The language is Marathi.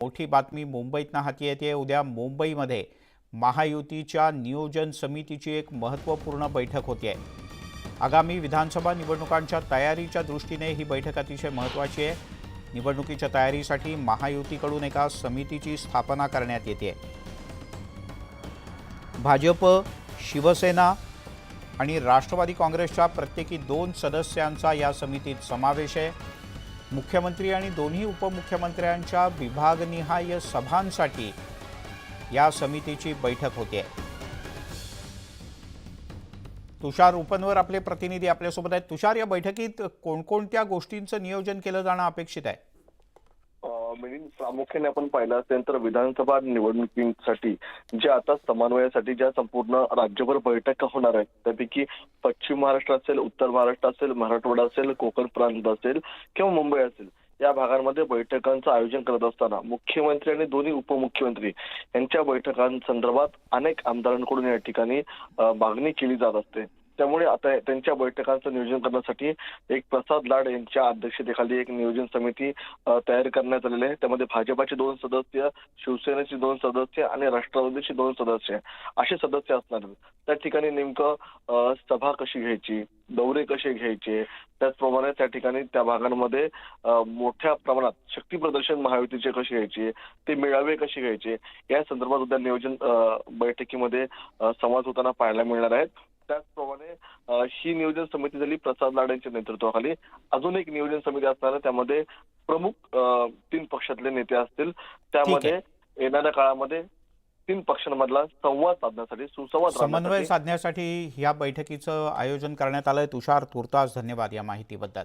मोठी बातमी मुंबईतनं हाती येते। उद्या मुंबईमध्ये महायुतीच्या नियोजन समितीची एक महत्त्वपूर्ण बैठक होते। आगामी विधानसभा निवडणुकांच्या तयारीच्या दृष्टीने ही बैठक अतिशय महत्त्वाची आहे। निवडणुकीच्या तयारीसाठी महायुतीकडून एका समितीची स्थापना करण्यात येते। भाजप, शिवसेना आणि राष्ट्रवादी काँग्रेसच्या प्रत्येकी 2 सदस्यांचा या समितीत समावेश आहे। मुख्यमंत्री आणि दोन्ही उपमुख्यमंत्र्यांच्या विभागनिहाय सभांसाठी या समितीची बैठक होते। तुषार उपनवर आपले प्रतिनिधी आपल्यासोबत आहेत। तुषार, या बैठकीत कोणकोणत्या गोष्टींचं नियोजन केलं जाणं अपेक्षित आहे? प्रामुख्याने आपण पाहिलं असेल तर विधानसभा निवडणुकीसाठी जे आता समन्वयासाठी ज्या संपूर्ण राज्यभर बैठका होणार आहेत, त्यापैकी पश्चिम महाराष्ट्र असेल, उत्तर महाराष्ट्र असेल, मराठवाडा असेल, कोकण प्रांत असेल किंवा मुंबई असेल, या भागांमध्ये बैठकांचं आयोजन करत असताना मुख्यमंत्री आणि दोन्ही उपमुख्यमंत्री यांच्या बैठकांसंदर्भात अनेक आमदारांकडून या ठिकाणी मागणी केली जात असते। त्यामुळे आता त्यांच्या बैठकांचं नियोजन करण्यासाठी एक प्रसाद लाड यांच्या अध्यक्षतेखाली एक नियोजन समिती तयार करण्यात आलेली आहे। त्यामध्ये भाजपाचे 2 सदस्य, शिवसेनेचे 2 सदस्य आणि राष्ट्रवादीचे 2 सदस्य असे सदस्य असणार। त्या ठिकाणी नेमकं सभा कशी घ्यायची, दौरे कसे घ्यायचे, त्याचप्रमाणे त्या ठिकाणी त्या भागांमध्ये मोठ्या प्रमाणात शक्ती प्रदर्शन महायुतीचे कसे घ्यायचे, ते मेळावे कसे घ्यायचे, या संदर्भात उद्या नियोजन बैठकीमध्ये संवाद होताना पाहायला मिळणार आहेत। त्याचप्रमाणे ही नियोजन समिती झाली प्रसाद लाड यांच्या नेतृत्वाखाली। अजून एक नियोजन समिती असणार, त्यामध्ये प्रमुख 3 पक्षातले नेते असतील। त्यामध्ये येणाऱ्या काळामध्ये 3 पक्षांमधला संवाद साधण्यासाठी, सुसंवाद समन्वय साधण्यासाठी या बैठकीचं आयोजन करण्यात आलंय। तुषार, तुर्तास धन्यवाद या माहितीबद्दल।